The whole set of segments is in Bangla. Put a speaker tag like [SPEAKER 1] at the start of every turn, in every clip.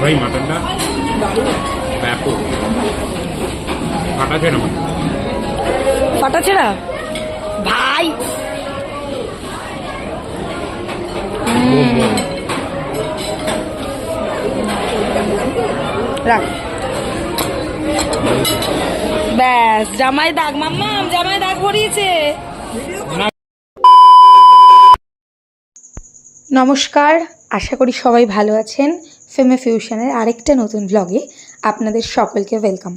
[SPEAKER 1] भाई मटन का फाटा छेड़ा
[SPEAKER 2] ফাটা ছেড়া ভাই। রাখ ব্যাস, জামাই দাগ মাম্মা, জামাই দাগ ভরিয়েছে। নমস্কার, আশা করি সবাই ভালো আছেন। ফেমে ফিউশনের আরেকটা নতুন ব্লগে আপনাদের সকলকে ওয়েলকাম।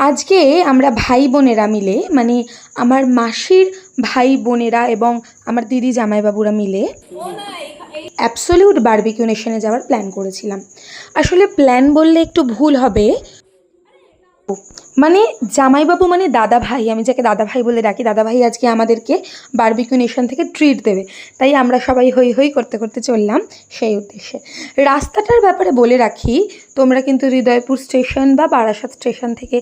[SPEAKER 2] আজকে আমরা ভাই বোনেরা মিলে, মানে আমার মাসির ভাই বোনেরা এবং আমার দিদি জামাইবাবুরা মিলে অ্যাবসলিউট বারবিকিউ নেশনে যাওয়ার প্ল্যান করেছিলাম। আসলে প্ল্যান বললে একটু ভুল হবে, মানে জামাইবাবু মানে দাদা ভাই, আমি যাকে দাদা ভাই বলে ডাকি, দাদা ভাই আজকে আমাদেরকে বারবিকিউ নেশন থেকে ট্রিট দেবে, তাই আমরা সবাই হই হই করতে করতে চললাম সেই উদ্দেশ্যে। রাস্তাটার ব্যাপারে বলে রাখি, তোমরা কিন্তু হৃদয়পুর স্টেশন বা বারাসাত স্টেশন থেকে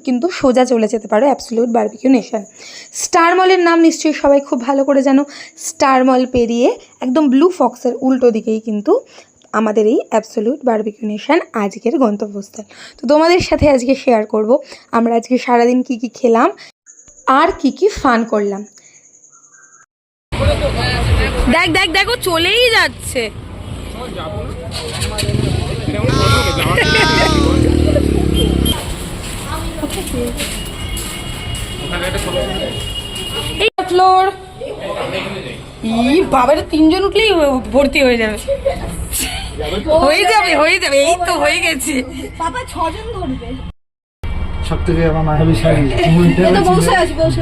[SPEAKER 2] কিন্তু সোজা চলে যেতে পারো অ্যাবসলিউট বারবিকিউ নেশন। স্টার মলের নাম নিশ্চয়ই সবাই খুব ভালো করে জানো। স্টার মল পেরিয়ে একদম ব্লু ফক্সের উল্টো দিকেই কিন্তু আমাদের এই অ্যাবসলিউট বারবিকিউ নেশন আজকের গন্তব্যস্থল। তো তোমাদের সাথে আজকে শেয়ার করব আমরা আজকে সারাদিন কি কি খেলাম আর কি কি ফান করলাম। দেখ দেখ দেখো চলেই যাচ্ছে। এই ফ্লোর বাবার তিনজন উঠলেই ভর্তি হয়ে যাবে, হয়ে যাবে হয়ে যাবে, এই তো হয়ে গেছে। বাবা ছজন ধরবে।
[SPEAKER 3] সব থেকে আমার মায়ের বিষয়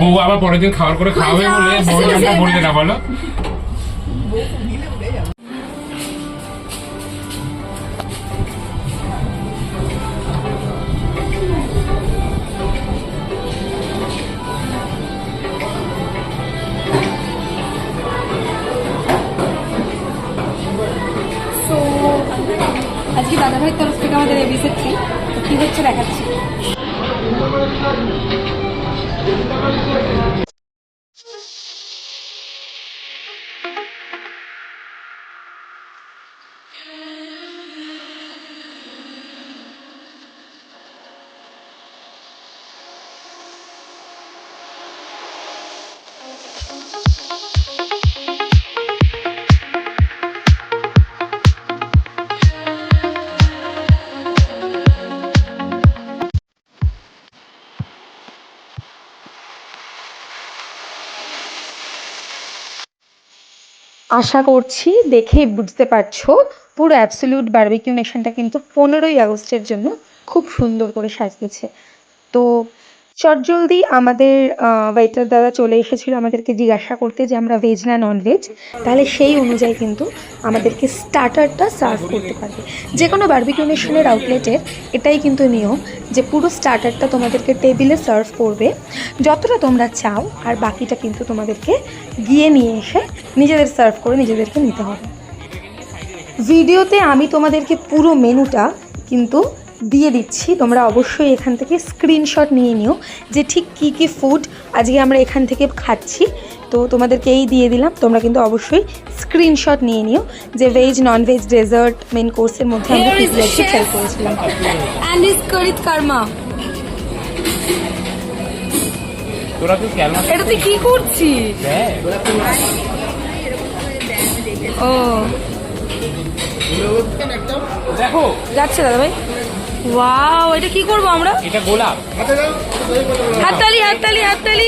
[SPEAKER 1] বউ আবার পরের দিন খাওয়ার করে খাওয়াবে বলে বউ নামটা বললে না বলো।
[SPEAKER 2] আজকে দাদা ভাইয়ের তরফ থেকে আমাদের এবিসি ট্রি কি হচ্ছে দেখাচ্ছি। আশা করছি দেখেই বুঝতে পারছো পুরো অ্যাবসলিউট বারবিকিউ নেশনটা কিন্তু 15ই আগস্টের জন্য খুব সুন্দর করে সাজিয়েছে। তো চটজলদি আমাদের ওয়েটার দাদা চলে এসেছিলো আমাদেরকে জিজ্ঞাসা করতে যে আমরা ভেজ না নন ভেজ, তাহলে সেই অনুযায়ী কিন্তু আমাদেরকে স্টার্টারটা সার্ভ করতে পারবে। যে কোনো বারবিকিউ নেশনের আউটলেটের এটাই কিন্তু নিয়ম যে পুরো স্টার্টারটা তোমাদেরকে টেবিলে সার্ভ করবে যতটা তোমরা চাও, আর বাকিটা কিন্তু তোমাদেরকে গিয়ে নিয়ে এসে নিজেদের সার্ভ করে নিজেদেরকে নিতে হবে। ভিডিওতে আমি তোমাদেরকে পুরো মেনুটা কিন্তু দিয়ে দিচ্ছি, তোমরা অবশ্যই এখান থেকে স্ক্রিনশট নিয়ে নিও যে ঠিক কী কী ফুড আজকে আমরা এখান থেকে খাচ্ছি। তো তোমাদেরকে এই দিয়ে দিলাম, তোমরা কিন্তু অবশ্যই স্ক্রিনশট নিয়ে নিও যে veg non veg dessert main কোর্সের মধ্যে আমরা কি কি ট্রাই করেছিলাম। অ্যান্ড ইজ করিত কর্মা।
[SPEAKER 1] তোরা তো ক্যালমা
[SPEAKER 2] এটা তুই কি করছিস? ও
[SPEAKER 1] দেখো
[SPEAKER 2] যাচ্ছে দাদা ভাই। ওয়াও, এটা কি করবো আমরা?
[SPEAKER 1] এটা গোলাপ,
[SPEAKER 2] হাততালি হাততালি হাততালি।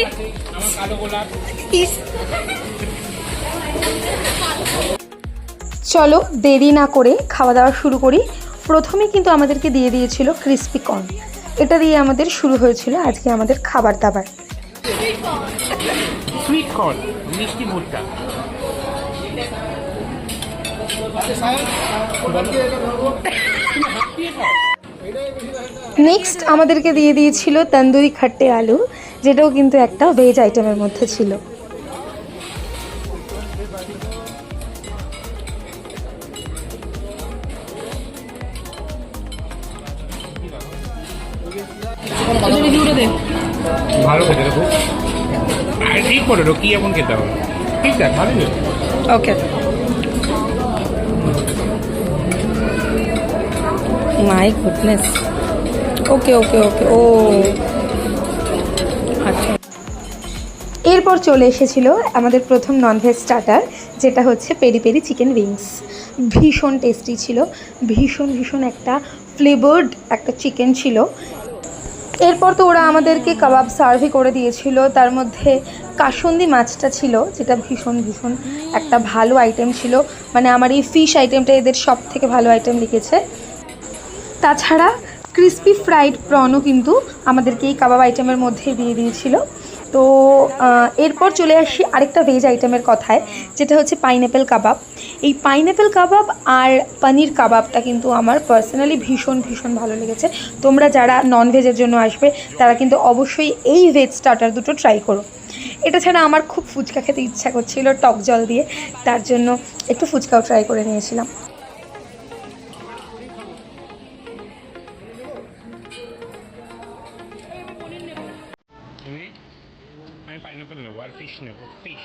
[SPEAKER 1] কালো গোলাপ।
[SPEAKER 2] চলো দেরি না করে খাওয়া দাওয়া শুরু করি। প্রথমে কিন্তু আমাদেরকে দিয়ে দিয়েছিল ক্রিস্পি কর্ন, এটা দিয়ে আমাদের শুরু হয়েছিল আজকে আমাদের খাবার দাবার।
[SPEAKER 1] সুইট কর্ন, মিষ্টি ভুট্টা।
[SPEAKER 2] নেক্সট আমাদেরকে দিয়ে দিয়েছিল তন্দুরি খাট্টে আলু, যেটাও কিন্তু একটা ভেজ আইটেমের মধ্যে ছিল।
[SPEAKER 1] ভালো খেতে দেখো। আর ঠিক করে কি এমন খেতে হবে? ঠিক আছে, ভালোই হয়েছে।
[SPEAKER 2] ওকে, মাই গুডনেস। ওকে ওকে ওকে, ও আচ্ছা। এরপর চলে এসেছিল আমাদের প্রথম ননভেজ স্টার্টার, যেটা হচ্ছে পেরি পেরি চিকেন উইংস। ভীষণ টেস্টি ছিল, ভীষণ ভীষণ একটা ফ্লেভার্ড একটা চিকেন ছিল। এরপর তো ওরা আমাদেরকে কাবাব সার্ভই করে দিয়েছিল, তার মধ্যে কাসুন্দি মাছটা ছিল, যেটা ভীষণ ভীষণ একটা ভালো আইটেম ছিল। মানে আমার এই ফিশ আইটেমটা এদের সব থেকে ভালো আইটেম লিখেছে। তাছাড়া ক্রিস্পি ফ্রাইড প্রনও কিন্তু আমাদেরকে এই কাবাব আইটেমের মধ্যে দিয়ে দিয়েছিল। তো এরপর চলে আসি আরেকটা ভেজ আইটেমের কথায়, যেটা হচ্ছে পাইনঅ্যাপেল কাবাব। এই পাইনঅ্যাপেল কাবাব আর পনির কাবাবটা কিন্তু আমার পার্সোনালি ভীষণ ভীষণ ভালো লেগেছে। তোমরা যারা ননভেজের জন্য আসবে তারা কিন্তু অবশ্যই এই ভেজ স্টার্টার দুটো ট্রাই করো। এটা ছাড়া আমার খুব ফুচকা খেতে ইচ্ছা করছিল টক জল দিয়ে, তার জন্য একটু ফুচকাও ট্রাই করে নিয়েছিলাম।
[SPEAKER 1] আমি পাইনাপেল নেবো আর ফিশ নেবো, ফিশ।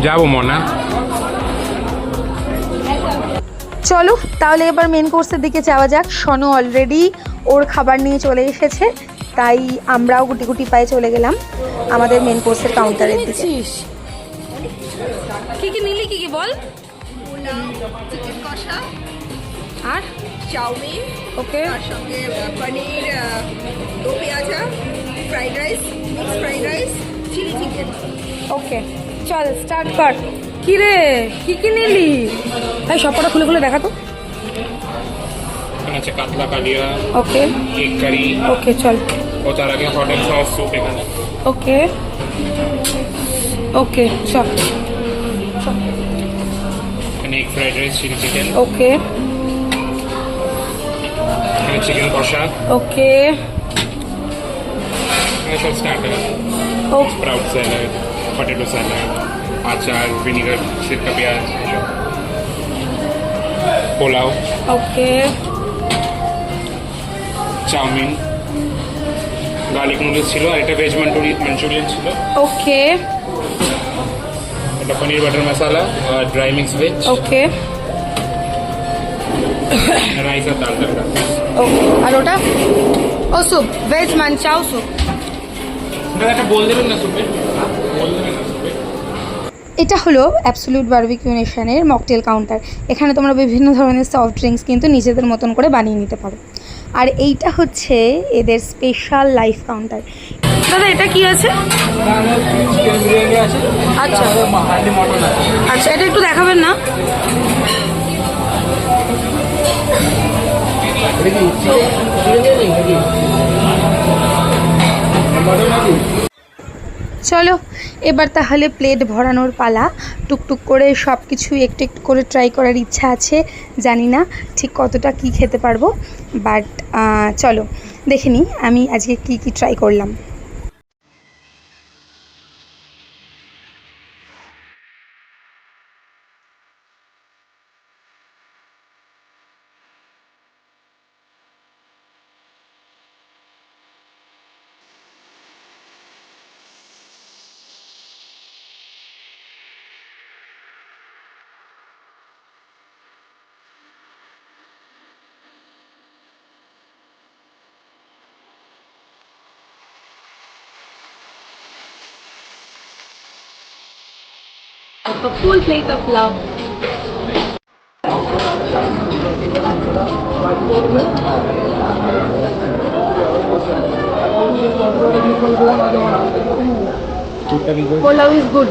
[SPEAKER 1] যাবো মনা।
[SPEAKER 2] চলো তাহলে এবার মেন কোর্সের দিকে যাওয়া যাক। শনু অলরেডি ওর খাবার নিয়ে চলে এসেছে, তাই আমরাও গুটি গুটি পায়ে চলে গেলাম আমাদের মেন কোর্সের কাউন্টারের দিকে। কি কি নিলি, কি কি বল?
[SPEAKER 4] চিকেন কষা
[SPEAKER 2] আর
[SPEAKER 4] চাউমিন,
[SPEAKER 2] ওকে
[SPEAKER 4] তার সঙ্গে paneer do pyaza, fried rice, mix fried rice, chilli chicken.
[SPEAKER 2] Okay, চল স্টার্ট কর। কি রে, কি কি নিলি? তাই সবকটা খুলে খুলে দেখা তো।
[SPEAKER 1] এখানে আছে কাতলা কালিয়া,
[SPEAKER 2] ওকে
[SPEAKER 1] এগ কারি,
[SPEAKER 2] ওকে চল।
[SPEAKER 1] ও তার আগে হট অ্যান্ড সস স্যুপ এখানে।
[SPEAKER 2] ওকে ওকে চল।
[SPEAKER 1] এখানে egg fried rice, chilli chicken,
[SPEAKER 2] okay
[SPEAKER 1] এখানে চিকেন কষা,
[SPEAKER 2] ওকে
[SPEAKER 1] এখানে সব starter, sprout salad, potato salad, আচার, ভিনিগার, সিরকা পেঁয়াজ, এসব। Pulao,
[SPEAKER 2] okay
[SPEAKER 1] chow mein, garlic noodles ছিল, আর এটা ভেজ মাঞ্চুরিয়ান ছিল,
[SPEAKER 2] ওকে
[SPEAKER 1] এটা paneer butter masala, dry mix veg,
[SPEAKER 2] okay
[SPEAKER 1] rice আর ডাল তড়কা।
[SPEAKER 2] ওকে। আর ওটা ও স্যুপ, ভেজ মানচাও স্যুপ।
[SPEAKER 1] ওটা একটা বল দেবেন না সুপে, বল দেবেন না সুপে।
[SPEAKER 2] এটা হলো অ্যাবসোলিউট বারবিকিউ নেশনের মকটেল কাউন্টার। এখানে তোমরা বিভিন্ন ধরনের সফট ড্রিঙ্কস কিন্তু নিজেদের মতন করে বানিয়ে নিতে পারো। আর এইটা হচ্ছে এদের স্পেশাল লাইফ কাউন্টার। দাদা এটা কি আছে?
[SPEAKER 3] চিকেন বিরিয়ানি আছে,
[SPEAKER 2] আচ্ছা
[SPEAKER 3] হান্ডি মটন আছে।
[SPEAKER 2] আচ্ছা, এটা একটু দেখাবেন না?
[SPEAKER 3] এটা কি বিরিয়ানি নাকি মটন নাকি?
[SPEAKER 2] চলো এবার তাহলে প্লেট ভরানোর পালা। টুকটুক করে সব কিছু একটু একটু করে ট্রাই করার ইচ্ছা আছে, জানি না ঠিক কতটা কি খেতে পারবো, বাট চলো দেখে নিই আমি আজকে কি কি ট্রাই করলাম। A full plate of love. Pulao is good.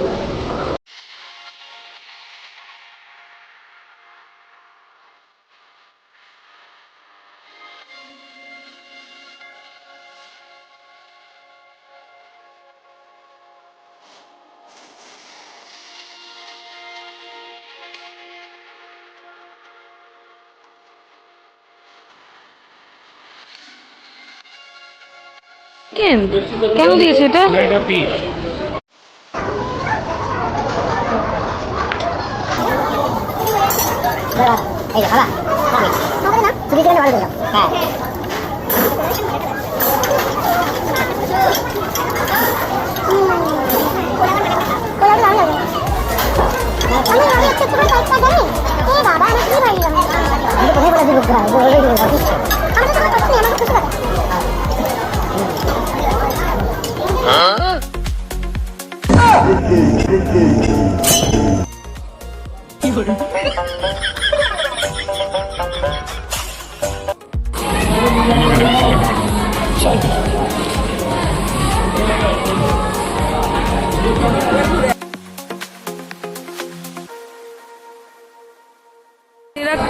[SPEAKER 2] Chicken কেন দিয়েছে এটা?
[SPEAKER 1] না এটা পিস।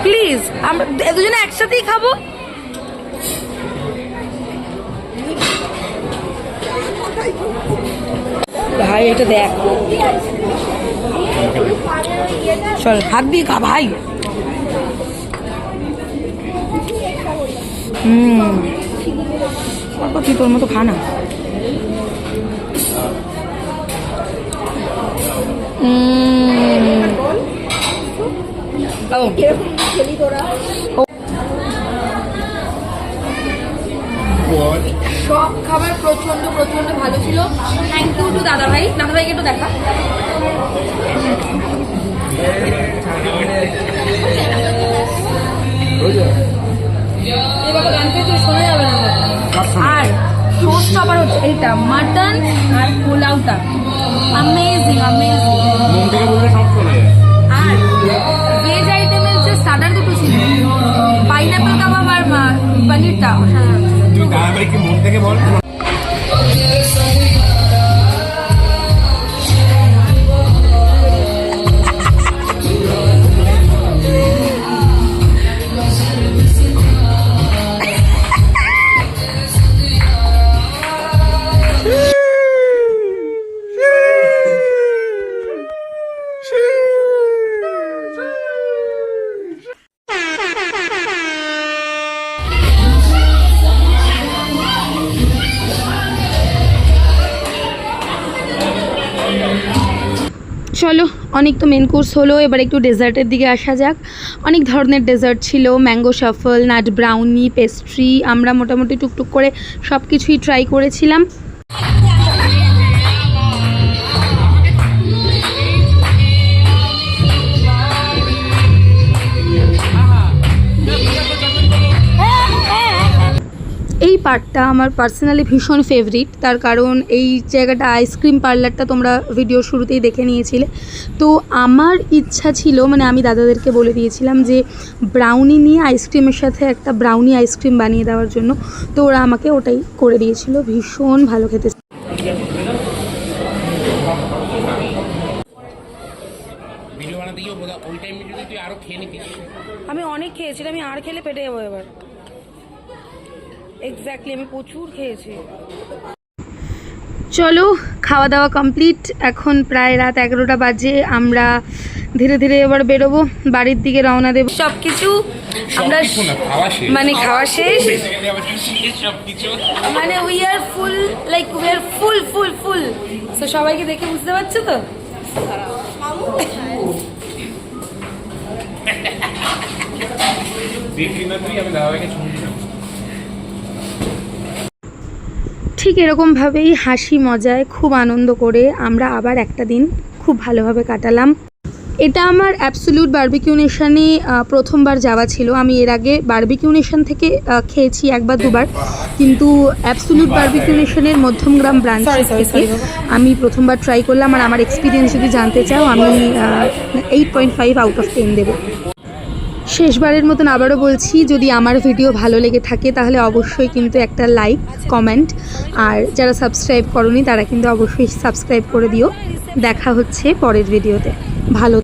[SPEAKER 2] প্লিজ আমরা দুজনে একসাথেই খাবো। ভাই এটা দেখ, চল হাত দিয়ে খা ভাই। তুই তোর মতো খা না।
[SPEAKER 5] সব খাবার প্রচন্ড প্রচন্ড ভালো ছিল। থ্যাংক ইউ টু দাদাভাই। দাদাভাইকে একটু দেখা। এবার গান পেয়েছে শোনা যাবে না। আর টোস্ট আবার হচ্ছে এইটা মাটন আর পোলাওটা অ্যামেজিং অ্যামেজিং।
[SPEAKER 1] মন থেকে বললে সব শোনা যায়।
[SPEAKER 5] আর ভেজ আইটেমের যে স্টার্টার দুটো ছিল, পাইনাপেল কাবাব আর পনিরটা অসাধারণ ছিল।
[SPEAKER 1] তুই দাদাভাই কি মন থেকে বল।
[SPEAKER 2] চলো অনেক তো মেন কোর্স হলো, এবার একটু ডেজার্টের দিকে আসা যাক। অনেক ধরনের ডেজার্ট ছিল, mango shuffle, nut brownie, pastry. আমরা মোটামুটি টুকটুক করে সব কিছুই ট্রাই করেছিলাম। এই পার্টটা আমার পার্সোনালি ভীষণ ফেভারিট, তার কারণ এই জায়গাটা আইসক্রিম পার্লারটা তোমরা ভিডিও শুরুতেই দেখে নিয়েছিলে। তো আমার ইচ্ছা ছিল, মানে আমি দাদাদেরকে বলে দিয়েছিলাম যে ব্রাউনি নিয়ে আইসক্রিমের সাথে একটা ব্রাউনি আইসক্রিম বানিয়ে দেওয়ার জন্য। তো ওরা আমাকে ওটাই করে দিয়েছিল, ভীষণ ভালো খেতে।
[SPEAKER 1] ভিডিও বানাতে গিয়ে ওই টাইম যদি তুই আরো খেয়ে নিতিস।
[SPEAKER 2] আমি অনেক খেয়েছিলাম, আমি আর খেলে পেটে যাবো এবার। এক্স্যাক্টলি, আমি প্রচুর খেয়েছি। চলো খাওয়া দাওয়া কমপ্লিট, এখন প্রায় রাত 11টা বাজে। আমরা ধীরে ধীরে এবার বেরোবো, বাড়ির দিকে রওনা দেবো। সব কিছু আমরা মানে খাওয়া শেষ, মানে we are full, like we are full full full. তো সবাইকে দেখে বুঝতে পারছো তো। ঠিক এরকমভাবেই হাসি মজায় খুব আনন্দ করে আমরা আবার একটা দিন খুব ভালোভাবে কাটালাম। এটা আমার অ্যাবসলিউট বারবিকিউ নেশনে প্রথমবার যাওয়া ছিল। আমি এর আগে বারবিকিউ নেশন থেকে খেয়েছি একবার দুবার, কিন্তু অ্যাবসলিউট বারবিকিউ নেশনের মধ্যমগ্রাম ব্রাঞ্চ থেকে আমি প্রথমবার ট্রাই করলাম। আর আমার এক্সপিরিয়েন্স যদি জানতে চাও, আমি 8.5 আউট অফ 10 দেবো। শেষবারের মতন আবারও বলছি, যদি আমার ভিডিও ভালো লেগে থাকে তাহলে অবশ্যই কিন্তু একটা লাইক, কমেন্ট, আর যারা সাবস্ক্রাইব করোনি তারা কিন্তু অবশ্যই সাবস্ক্রাইব করে দিও। দেখা হচ্ছে পরের ভিডিওতে। ভালো